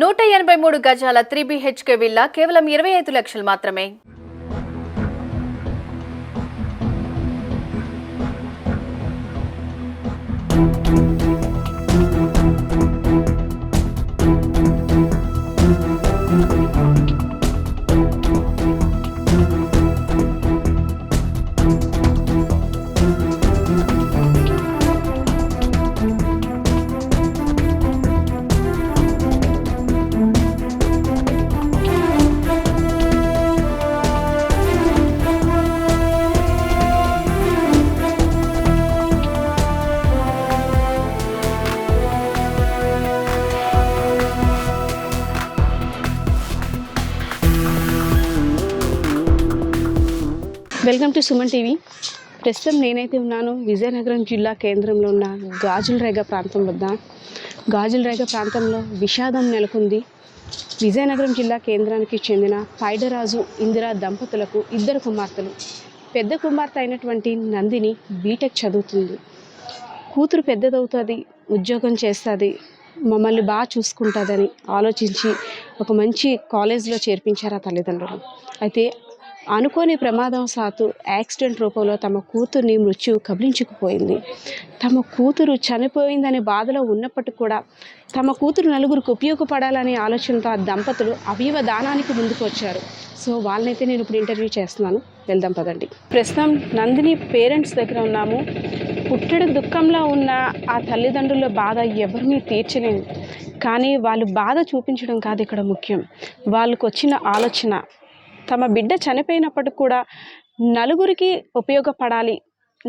183 గజాల 3 BHK villa కేవలం 25 లక్షలు మాత్రమే. Welcome to Suman TV. ప్రస్తుతం నేనైతే ఉన్నాను విజయనగరం జిల్లా కేంద్రంలో ఉన్న గాజులరేగ ప్రాంతం వద్ద. గాజులరేగ ప్రాంతంలో విషాదం నెలకొంది. విజయనగరం జిల్లా కేంద్రానికి చెందిన పైడరాజు ఇందిరా దంపతులకు 2 కుమార్తెలు. పెద్ద కుమార్తె అయినటువంటి నందిని బీటెక్ చదువుతుంది. కూతురు పెద్దదవుతుంది, ఉద్యోగం చేస్తుంది, మమ్మల్ని బాగా చూసుకుంటుందని ఆలోచించి ఒక మంచి కాలేజ్లో చేర్పించారు ఆ తల్లిదండ్రులు. అయితే అనుకోని ప్రమాదవశాత్తు యాక్సిడెంట్ రూపంలో తమ కూతుర్ని మృత్యు కబలించుకుపోయింది. తమ కూతురు చనిపోయిందనే బాధలో ఉన్నప్పటికీ కూడా తమ కూతురు నలుగురికి ఉపయోగపడాలనే ఆలోచనతో ఆ దంపతులు అవయవ దానానికి ముందుకు వచ్చారు. సో వాళ్ళనైతే నేను ఇప్పుడు ఇంటర్వ్యూ చేస్తున్నాను. వెళ్దాం పదండి. ప్రస్తుతం నందిని పేరెంట్స్ దగ్గర ఉన్నాము. పుట్టెడు దుఃఖంలో ఉన్న ఆ తల్లిదండ్రుల బాధ ఎవరిని తీర్చలేము. కానీ వాళ్ళు బాధ చూపించడం కాదు ఇక్కడ ముఖ్యం. వాళ్ళకు వచ్చిన ఆలోచన, తమ బిడ్డ చనిపోయినప్పటికి కూడా నలుగురికి ఉపయోగపడాలి,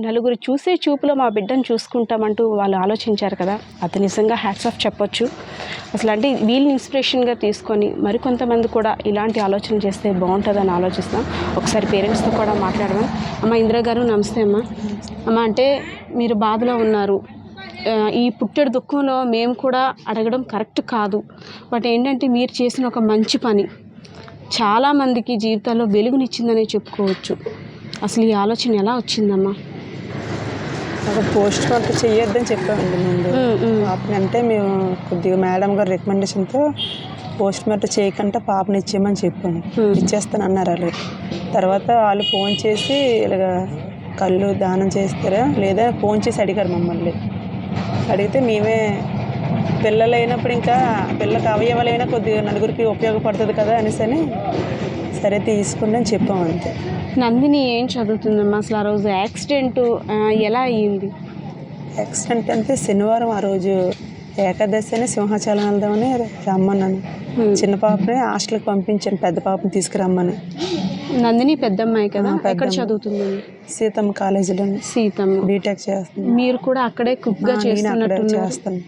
నలుగురు చూసే చూపులో మా బిడ్డను చూసుకుంటామంటూ వాళ్ళు ఆలోచించారు కదా. అది నిజంగా హ్యాట్స్ ఆఫ్ చెప్పొచ్చు. అసలు అంటే వీళ్ళని ఇన్స్పిరేషన్గా తీసుకొని మరికొంతమంది కూడా ఇలాంటి ఆలోచన చేస్తే బాగుంటుందని ఆలోచిస్తాం. ఒకసారి పేరెంట్స్తో కూడా మాట్లాడదాం. అమ్మ ఇందిరా గారు, నమస్తే అమ్మ. అమ్మ, అంటే మీరు బాధలో ఉన్నారు. ఈ పుట్టెడు దుఃఖంలో మేము కూడా అడగడం కరెక్ట్ కాదు. బట్ ఏంటంటే మీరు చేసిన ఒక మంచి పని చాలామందికి జీవితాల్లో వెలుగునిచ్చిందనే చెప్పుకోవచ్చు. అసలు ఈ ఆలోచన ఎలా వచ్చిందమ్మా? ఒక పోస్ట్ మార్టం చేయొద్దని చెప్పామండి ముందు. అప్పుడంటే మేము కొద్దిగా మేడం గారు రికమెండేషన్తో పోస్ట్ మార్టం చేయకుండా పాపని ఇచ్చేయమని చెప్పాము. ఇచ్చేస్తాను అన్నారు వాళ్ళు. తర్వాత వాళ్ళు ఫోన్ చేసి ఇలాగ కళ్ళు దానం చేస్తారా లేదా ఫోన్ చేసి అడిగారు మమ్మల్ని. అడిగితే మేమే పిల్లలు అయినప్పుడు ఇంకా పిల్లకి అవయవాలైనా కొద్దిగా నలుగురికి ఉపయోగపడుతుంది కదా అనేసి అని సరే తీసుకుని అని చెప్పాము అంతే. నందిని ఏం చదువుతుందమ్మా? అసలు ఆ రోజు యాక్సిడెంట్ ఎలా అయ్యింది? యాక్సిడెంట్ అంటే శనివారం ఆ రోజు ఏకాదశి అని సింహాచలం వెళ్దామని రమ్మన్నాను. చిన్న పాపని హాస్టల్కి పంపించాను, పెద్ద పాపని తీసుకురమ్మని. నందిని పెద్దమ్మాయి కదా, ఎక్కడ చదువుతుంది? సీతమ్మ కాలేజీలో. సీతమ్మ బీటెక్ చేస్తుంది. మీరు కూడా అక్కడే కుక్గా చేస్తాను.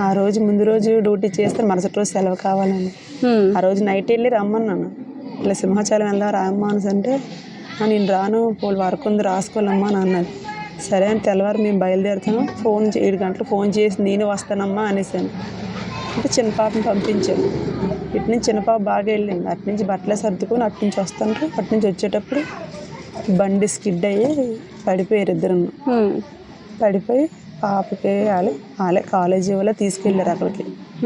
ఆ రోజు ముందు రోజు డ్యూటీ చేస్తే మరుసటి రోజు సెలవు కావాలని ఆ రోజు నైట్ వెళ్ళి రమ్మన్నాను. ఇలా సింహాచలం వెళ్దాం రామ్మా అనేసి అంటే నేను రాను, పోలు వర్క్ ఉంది రాసుకోవాలమ్మా అని అన్నది. సరే అని తెల్లవారు మేము బయలుదేరుతాము, 7 గంటలకు ఫోన్ చేసి నేను వస్తానమ్మా అనేసాను. అంటే చిన్న పాపని పంపించాను. ఇటు నుంచి చిన్న పాప బాగా వెళ్ళింది. అటు నుంచి బట్టలే సర్దుకొని అటు నుంచి వస్తాను. అటు నుంచి వచ్చేటప్పుడు బండి స్కిడ్ అయ్యి పడిపోయారు 2. పడిపోయి పాపకి వాళ్ళే కాలేజీ వల్ల తీసుకెళ్ళారు అక్కడికి,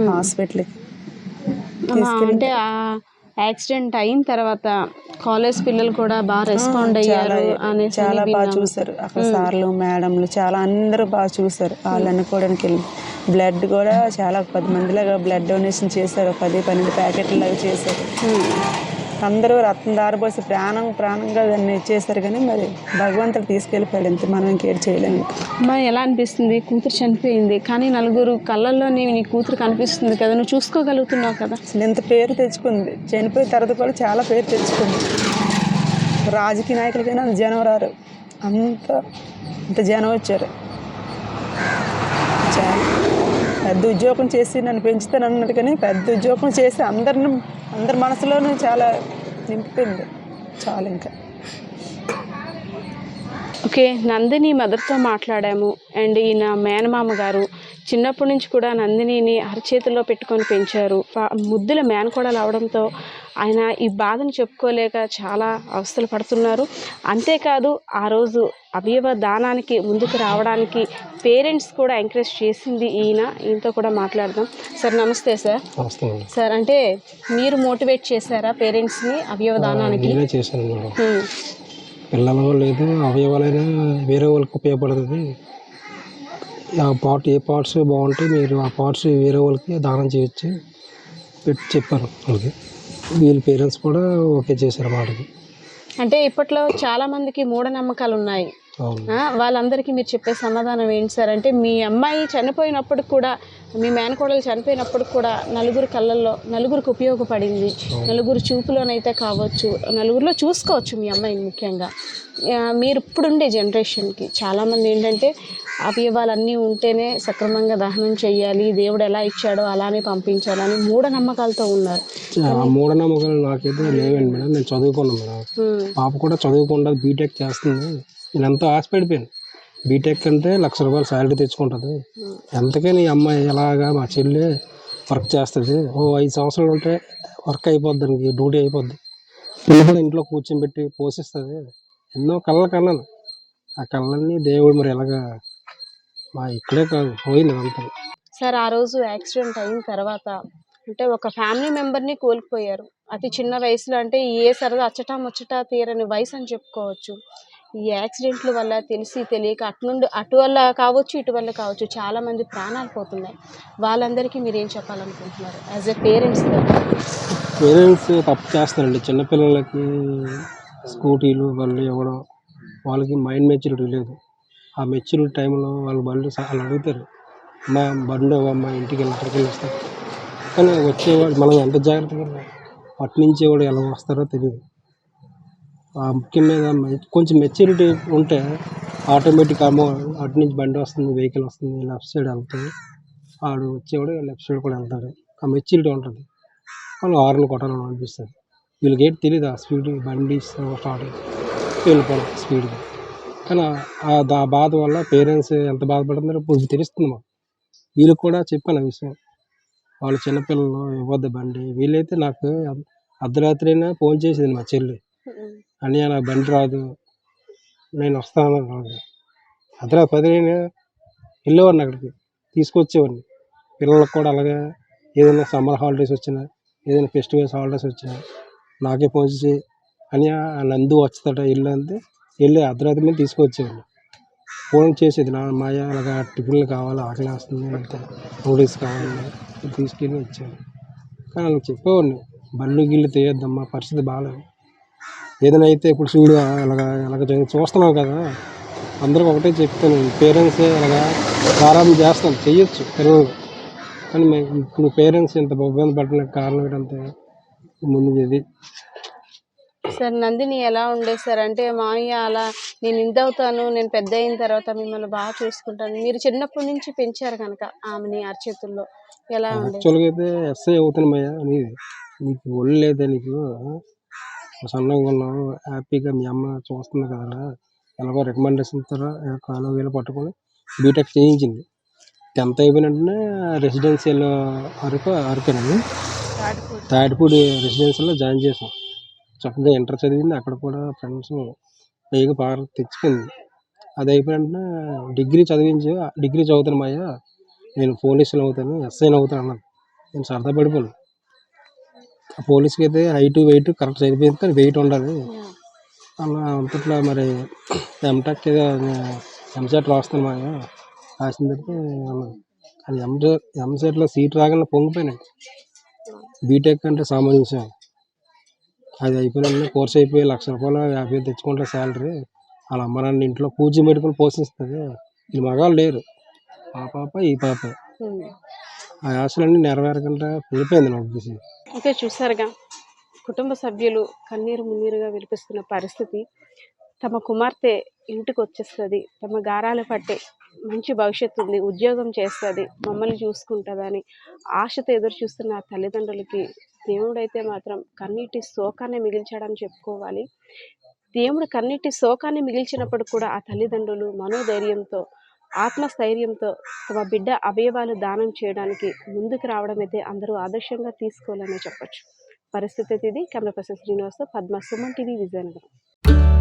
హాస్పిటల్కి తీసుకెళ్ళి. అంటే ఆ యాక్సిడెంట్ అయిన తర్వాత కాలేజ్ పిల్లలు కూడా బాగా రెస్పాండ్ అయ్యారు అనేసి చాలా బాగా చూసారు అక్కడ సార్లు మేడంలు చాలా అందరూ బాగా చూసారు. వాళ్ళు అనుకోవడానికి వెళ్ళి బ్లడ్ కూడా చాలా 10 మందిలాగా బ్లడ్ డొనేషన్ చేశారు. 10-12 ప్యాకెట్లు లాగా చేశారు. అందరూ రత్న దారిపోసి ప్రాణంగా దాన్ని చేశారు. కానీ మరి భగవంతుడు తీసుకెళ్ళిపోయాడు. ఎంత మనం ఇంకేం చేయలేము. మరి ఎలా అనిపిస్తుంది? కూతురు చనిపోయింది కానీ నలుగురు కళ్ళల్లో నీ కూతురు కనిపిస్తుంది కదా, నువ్వు చూసుకోగలుగుతున్నావు కదా. అసలు ఎంత పేరు తెచ్చుకుంది. చనిపోయిన తర్వాత కూడా చాలా పేరు తెచ్చుకుంది. రాజకీయ నాయకులకైనా జనం రారు, అంత జనం వచ్చారు. చాలా పెద్ద ఉద్యోగం చేసి నన్ను పెంచుతాను అన్నట్టు, కానీ పెద్ద ఉద్యోగం చేసి అందరి మనసులోనూ చాలా నింపుతుంది. చాలా ఇంకా ఓకే. నందిని మదర్తో మాట్లాడాము. అండ్ ఈయన మేనమామ గారు చిన్నప్పటి నుంచి కూడా నందినిని అరచేతుల్లో పెట్టుకొని పెంచారు. ముద్దుల మేనకోడలు అవడంతో ఆయన ఈ బాధను చెప్పుకోలేక చాలా అవస్థలు పడుతున్నారు. అంతేకాదు ఆ రోజు అవయవ దానానికి ముందుకు రావడానికి పేరెంట్స్ కూడా ఎంకరేజ్ చేసింది ఈయనతో కూడా మాట్లాడదాం. సార్ నమస్తే సార్. సార్ అంటే మీరు మోటివేట్ చేశారా పేరెంట్స్ని అవయవ దానానికి? నేనే చేశాను మేడం. పిల్లలు లేదు అవయవాలైనా వేరే వాళ్ళకి ఉపయోగపడుతుంది. ఏ పార్ట్స్ బాగుంటే మీరు ఆ పార్ట్స్ వేరే వాళ్ళకి దానం చేయొచ్చు పెట్టి చెప్పారు వాళ్ళకి. వీళ్ళ పేరెంట్స్ కూడా ఓకే చేశారు మాటకి. అంటే ఇప్పట్లో చాలామందికి మూఢనమ్మకాలు ఉన్నాయి. వాళ్ళందరికీ మీరు చెప్పే సమాధానం ఏంటి సార్? అంటే మీ అమ్మాయి చనిపోయినప్పుడు కూడా, మీ మేనకోడలు చనిపోయినప్పుడు కూడా నలుగురు కళ్ళల్లో నలుగురికి ఉపయోగపడింది. నలుగురు చూపులోనైతే కావచ్చు, నలుగురిలో చూసుకోవచ్చు మీ అమ్మాయిని. ముఖ్యంగా మీరు ఇప్పుడుండే జనరేషన్కి చాలామంది ఏంటంటే అవయవాలన్నీ ఉంటేనే సక్రమంగా దహనం చేయాలి, దేవుడు ఎలా ఇచ్చాడో అలానే పంపించాలని మూఢనమ్మకాలతో ఉన్నారు. మూఢనమ్మకాలు నాకైతే లేవండి మేడం. నేను చదువుకున్నాను మేడం. పాప కూడా చదువుకుండా బీటెక్ చేస్తుంది. నేను ఎంతో ఆశపడిపోయాను. బీటెక్ అంటే ₹1,00,000 శాలరీ తెచ్చుకుంటుంది. ఎంతకని ఈ అమ్మాయి ఎలాగా మా చెల్లి వర్క్ చేస్తుంది. 5 సంవత్సరాలు ఉంటే వర్క్ అయిపోద్ది, దానికి డ్యూటీ అయిపోద్ది. పిల్లలు కూడా ఇంట్లో కూర్చోబెట్టి పోషిస్తుంది. ఎన్నో కళ్ళ కన్నాను. ఆ కళ్ళన్నీ దేవుడు మరి ఎలాగా మా ఇక్కడే కాదు పోయింది అంతా. సార్ ఆ రోజు యాక్సిడెంట్ అయిన తర్వాత అంటే ఒక ఫ్యామిలీ మెంబర్ని కోల్పోయారు. అతి చిన్న వయసులో, అంటే ఏ సరదా అచ్చటా ముచ్చటా తీరని వయసు అని చెప్పుకోవచ్చు. ఈ యాక్సిడెంట్ల వల్ల తెలిసి తెలియక అటు వల్ల కావచ్చు, ఇటు వల్ల కావచ్చు, చాలామంది ప్రాణాలు పోతున్నాయి. వాళ్ళందరికీ మీరు ఏం చెప్పాలనుకుంటున్నారు యాజ్ ఎ పేరెంట్స్? పేరెంట్స్ తప్పు చేస్తారండి. చిన్నపిల్లలకి స్కూటీలు బండ్లు ఇవ్వడం, వాళ్ళకి మైండ్ మెచ్యూరిటీ లేదు. ఆ మెచ్యూరిటీ టైంలో వాళ్ళు బండ్లు వాళ్ళు అడుగుతారు, అమ్మా బండి అమ్మా ఇంటికి వెళ్ళి వస్తారు. కానీ వచ్చేవాడు మనం ఎంత జాగ్రత్తగా అటు నుంచి కూడా ఎలా వస్తారో తెలియదు. ఆ ముఖ్యం మీద కొంచెం మెచ్యూరిటీ ఉంటే ఆటోమేటిక్ అటు నుంచి బండి వస్తుంది, వెహికల్ వస్తుంది, లెఫ్ట్ సైడ్ వెళ్తుంది. వాడు వచ్చేవాడు లెఫ్ట్ సైడ్ కూడా వెళ్తాడు. ఆ మెచ్యూరిటీ ఉంటుంది. వాళ్ళు హార్న్ కొట్టాలని అనిపిస్తుంది. వీళ్ళకి ఏంటి తెలియదు. ఆ స్పీడ్ బండి స్టార్ట్ వెళ్ళిపోవడం స్పీడ్గా. కానీ ఆ బాధ వల్ల పేరెంట్స్ ఎంత బాధపడుతున్నారో ఇప్పుడు తెలుస్తుంది మాకు. వీళ్ళకి కూడా చెప్పాను ఆ విషయం. వాళ్ళు చిన్నపిల్లలు ఇవ్వద్దు బండి. వీళ్ళైతే నాకు అర్ధరాత్రి అయినా ఫోన్ చేసేది మా చెల్లి, అన్నయ్య నాకు బండి రాదు నేను వస్తాను. అర్ధరాత్రి 10 వెళ్ళేవాడిని అక్కడికి, తీసుకొచ్చేవాడిని. పిల్లలకు కూడా అలాగే ఏదైనా సమ్మర్ హాలిడేస్ వచ్చినా, ఏదైనా ఫెస్టివల్స్ హాలిడేస్ వచ్చినా నాకే ఫోన్ చేసి అన్నయ్య నందు వచ్చేదట ఇల్లు అంతే వెళ్ళి అర్ధరాత్రి మీద తీసుకొచ్చేవాడిని. ఫోన్ చేసేది నా మాయ అలాగా టిఫిన్లు కావాలి, ఆకలి వేస్తుంది, లేకపోతే నూడిల్స్ కావాలి, తీసుకెళ్ళి ఇచ్చాను. కానీ వాళ్ళకి చెప్పేవాడిని బళ్ళు గిళ్ళు తీయొద్దమ్మా, పరిస్థితి బాగాలేదు. ఏదైనా అయితే ఇప్పుడు చూడు అలాగ చూస్తున్నాం కదా, అందరికి ఒకటే చెప్తాను, పేరెంట్స్ అలాగా ప్రారంభం చేస్తాం చెయ్యొచ్చు పిల్లలు. కానీ ఇప్పుడు పేరెంట్స్ ఇంత ఇబ్బంది పడడానికి కారణం ఏంటంటే ముందు ఇది. సార్ నందిని ఎలా ఉండే సార్? అంటే మామయ్య అలా నేను ఇంతవుతాను, నేను పెద్ద అయిన తర్వాత మిమ్మల్ని బాగా చూసుకుంటాను, మీరు చిన్నప్పటి నుంచి పెంచారు కనుక ఆమెని అరచేతుల్లో, ఎలా ఉండే? యాక్చువల్గా అయితే ఎస్ఐ అవుతాను మయ్య అనేది. నీకు ఒళ్ళు లేదా, నీకు సన్నగా ఉన్నావు, హ్యాపీగా మీ అమ్మ చూస్తుంది కదా, ఎలాగో రికమెండేషన్ ఇస్తారో కాలు వేలు పట్టుకొని బీటెక్ చేయించింది. 10th అయిపోయిన వెంటనే రెసిడెన్షియల్ అరకేనండి, తాటిపూడి రెసిడెన్షియల్లో జాయిన్ చేసాం. చక్కగా ఇంటర్ చదివింది. అక్కడ కూడా ఫ్రెండ్స్ పైగా బాగా తెచ్చుకుంది. అది అయిపోయిన వెంటనే డిగ్రీ చదువుతాను మాయ, నేను పోలీసులు అవుతాను, ఎస్ఐని అవుతాను అన్నాను. నేను సరదా పడిపోను. పోలీస్కి అయితే హైట్ వెయిట్ కరెక్ట్ సరిపోయింది, కానీ వెయిట్ ఉండాలి అలా అంతట్లో. మరి ఎంటెక్ ఎంసెట్ రాస్తాను మాయ, రాసిన తర్వాత అన్నాను. అది ఎంసెట్లో సీట్ రాగానే పొంగిపోయినాయి. బీటెక్ అంటే సామాన్యం. అది అయిపోయిన కోర్స్ అయిపోయి ₹1,00,000 50 తెచ్చుకుంటారు శాలరీ. వాళ్ళ అమ్మ నాన్న ఇంట్లో పూజ పెట్టుకుని పోషిస్తుంది. ఈ మగాళ్ళు లేరు, ఆ పాప ఈ పాప. ఆ ఆశలన్నీ నెరవేరకుండా వెళ్ళిపోయింది నాకు చూసి. ఓకే, చూసారుగా కుటుంబ సభ్యులు కన్నీరు మున్నీరుగా విలిపిస్తున్న పరిస్థితి. తమ కుమార్తె ఇంటికి వచ్చేస్తుంది, తమ గారాలు పట్టే మంచి భవిష్యత్తు ఉంది, ఉద్యోగం చేస్తుంది, మమ్మల్ని చూసుకుంటుందని ఆశతో ఎదురు చూస్తున్న ఆ తల్లిదండ్రులకి దేవుడైతే మాత్రం కన్నీటి శోకాన్ని మిగిల్చాడని చెప్పుకోవాలి. దేవుడు కన్నీటి శోకాన్ని మిగిల్చినప్పుడు కూడా ఆ తల్లిదండ్రులు మనోధైర్యంతో, ఆత్మస్థైర్యంతో తమ బిడ్డ అవయవాలు దానం చేయడానికి ముందుకు రావడం అయితే అందరూ ఆదర్శంగా తీసుకోవాలనే చెప్పచ్చు. పరిస్థితి అయితే ఇది. కెమెరా పర్సన్ శ్రీనివాస్తో పద్మ, సుమన్ టీవీ, విజయనగరం.